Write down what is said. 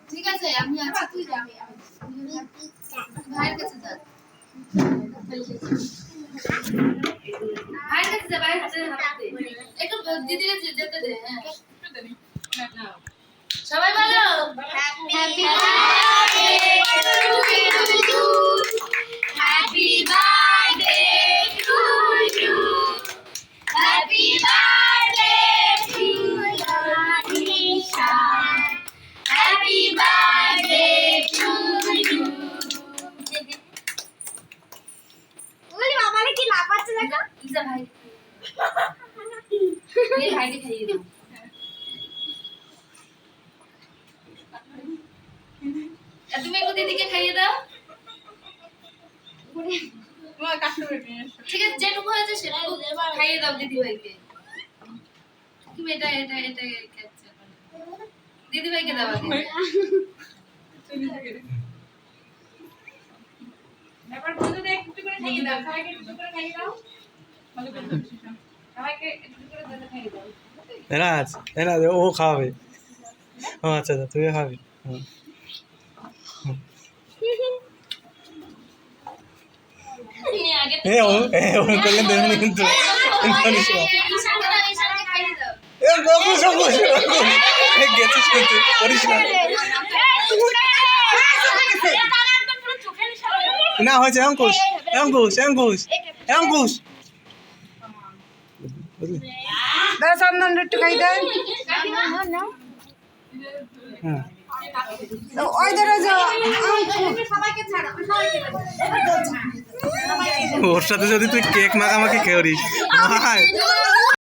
ঠিক আছে আমি আছি তুই যা ভাইয়ের কাছে যা ভাইয়ের কাছে যা ভাইয়ের কাছে একটু দিদিরে যেতে দে হ্যাঁ সবাই বলো happy birthday to you happy birthday to you happy birthday to Nisha happy birthday to you বলি মামারে কি না পাচ্ছে দেখো ইজা ভাই এই ভাইকে খাইয়ে দাও তুমি একটু দিদিকে খাইয়ে দাও ঠিক আছে যেটুকু হয়েছে সেটুকু খাইয়ে দাও দিদি ভাইকে তুমি এটা খাচ্ছে দিদি ভাইকে দাও আগে এবার বন্ধুদের একটু করে খাইয়ে দাও সবাইকে একটু করে খাইয়ে দাও সবাইকে একটু করে খাইয়ে দাও এনা ও খাওয়াবে ও আচ্ছা আচ্ছা তুই খাবি ও করলেন দেবেন কিন্তু গেছিস কিন্তু করিস না হয়েছে অঙ্কুশ অঙ্কুশ অঙ্কুশ অঙ্কুশ চন্দন একটু খাই দেয় হ্যাঁ ওই ধরো সবাইকে ছাড়ো ওর সাথে যদি তুই কেক মাখামাখি করিস ভাই